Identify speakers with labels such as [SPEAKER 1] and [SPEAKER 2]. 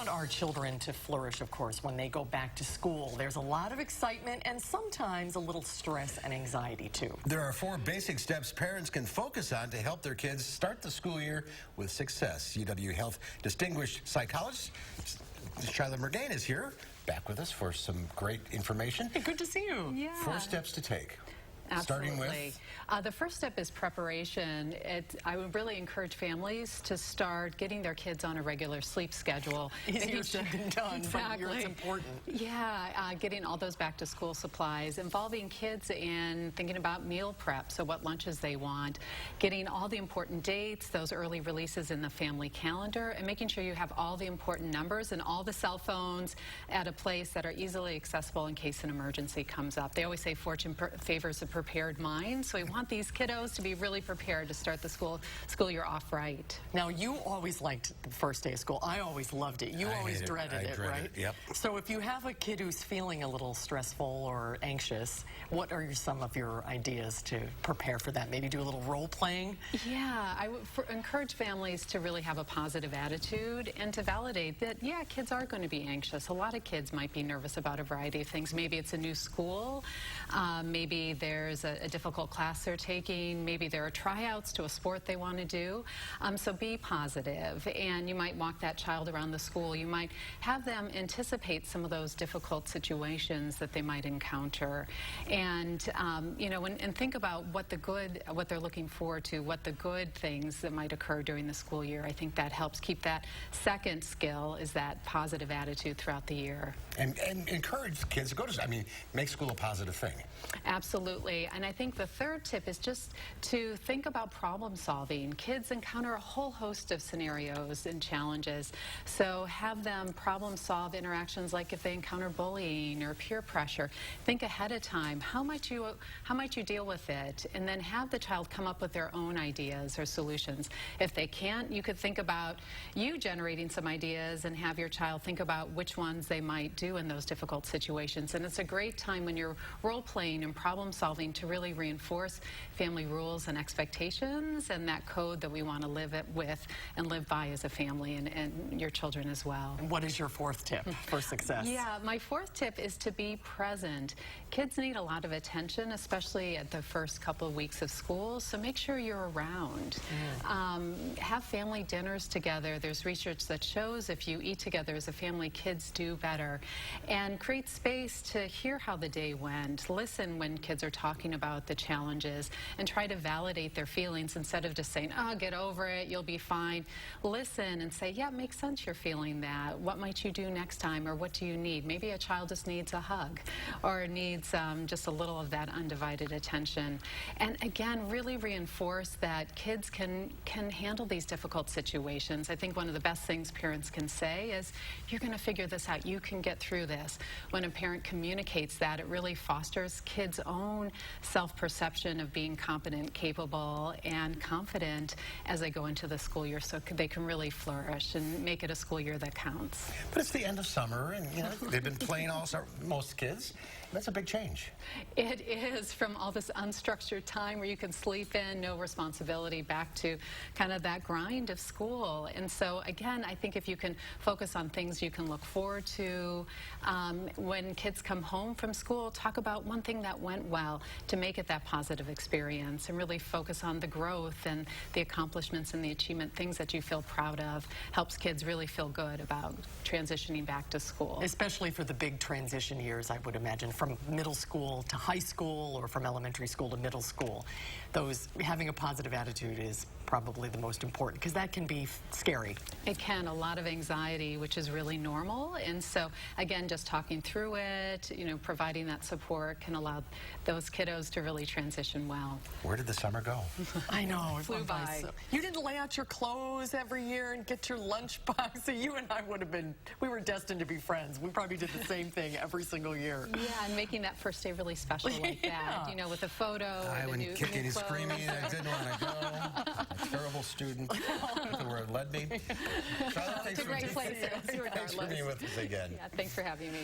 [SPEAKER 1] want our children to flourish, of course, when they go back to school. There's a lot of excitement and sometimes a little stress and anxiety, too.
[SPEAKER 2] There are 4 basic steps parents can focus on to help their kids start the school year with success. UW Health distinguished psychologist Shilah Mirgain is here, back with us for some great information.
[SPEAKER 1] Hey, good to see you.
[SPEAKER 3] Yeah.
[SPEAKER 2] 4 steps to take.
[SPEAKER 3] Absolutely.
[SPEAKER 2] Starting with?
[SPEAKER 3] The first step is preparation. I would really encourage families to start getting their kids on a regular sleep schedule.
[SPEAKER 1] Easier said than done,
[SPEAKER 3] Exactly.
[SPEAKER 1] but it's important.
[SPEAKER 3] Yeah, getting all those back to school supplies, involving kids in thinking about meal prep, so what lunches they want, getting all the important dates, those early releases in the family calendar, and making sure you have all the important numbers and all the cell phones at a place that are easily accessible in case an emergency comes up. They always say fortune favors a prepared mind, so we want these kiddos to be really prepared to start the school year off right.
[SPEAKER 1] Now, you always liked the first day of school. I always loved it. You always dreaded it, right?
[SPEAKER 2] Yep.
[SPEAKER 1] So if you have a kid who's feeling a little stressful or anxious, what are some of your ideas to prepare for that? Maybe do a little role playing?
[SPEAKER 3] Yeah, I would encourage families to really have a positive attitude and to validate that, yeah, kids are going to be anxious. A lot of kids might be nervous about a variety of things. Maybe it's a new school. Maybe there's a difficult class they're taking. Maybe there are tryouts to a sport they want to do. So be positive, and you might walk that child around the school. You might have them anticipate some of those difficult situations that they might encounter, and you know, and think about what they're looking forward to, what the good things that might occur during the school year. I think that helps keep that second skill, is that positive attitude throughout the year.
[SPEAKER 2] And encourage kids to go to, make school a positive thing.
[SPEAKER 3] Absolutely. And I think the third tip is just to think about problem solving. Kids encounter a whole host of scenarios and challenges. So have them problem solve interactions, like if they encounter bullying or peer pressure. Think ahead of time. How might you deal with it? And then have the child come up with their own ideas or solutions. If they can't, you could think about you generating some ideas and have your child think about which ones they might do in those difficult situations. And it's a great time when you're role-playing and problem-solving to really reinforce family rules and expectations and that code that we want to live with and live by as a family, and your children as well.
[SPEAKER 1] And what is your 4th tip for success?
[SPEAKER 3] Yeah, my 4th tip is to be present. Kids need a lot of attention, especially at the first couple of weeks of school, so make sure you're around. Have family dinners together. There's research that shows if you eat together as a family, kids do better. And create space to hear how the day went. Listen when kids are talking about the challenges and try to validate their feelings instead of just saying, oh, get over it, you'll be fine. Listen and say, yeah, it makes sense you're feeling that. What might you do next time, or what do you need? Maybe a child just needs a hug or needs just a little of that undivided attention. And again, really reinforce that kids can handle these difficult situations. I think one of the best things parents can say is, you're going to figure this out. You can get through this. When a parent communicates that, it really fosters kids' own self-perception of being competent, capable, and confident as they go into the school year, so they can really flourish and make it a school year that counts.
[SPEAKER 2] But it's the end of summer, and they've been playing all summer, most kids. That's a big change.
[SPEAKER 3] It is, from all this unstructured time where you can sleep in, no responsibility, back to kind of that grind of school. And so again, I think if you can focus on things you can look forward to, when kids come home from school, talk about one thing that went well to make it that positive experience, and really focus on the growth and the accomplishments and the achievement, things that you feel proud of. Helps kids really feel good about transitioning back to school.
[SPEAKER 1] Especially for the big transition years, I would imagine, from middle school to high school or from elementary school to middle school. Having a positive attitude is probably the most important, because that can be scary.
[SPEAKER 3] It can, a lot of anxiety, which is really normal. And so again, just talking through it, providing that support can allow those kiddos to really transition well.
[SPEAKER 2] Where did the summer go?
[SPEAKER 1] I know, it
[SPEAKER 3] flew by.
[SPEAKER 1] So, you didn't lay out your clothes every year and get your lunchbox. So you and I we were destined to be friends. We probably did the same thing every single year.
[SPEAKER 3] Yeah, and making that first day really special like that, with a photo.
[SPEAKER 2] I went kicking and screaming, I didn't want to go. A terrible student. Look at where it led me. Shilah, thanks
[SPEAKER 3] to great places.
[SPEAKER 2] Thanks for being with us again.
[SPEAKER 3] Yeah, thanks for having me.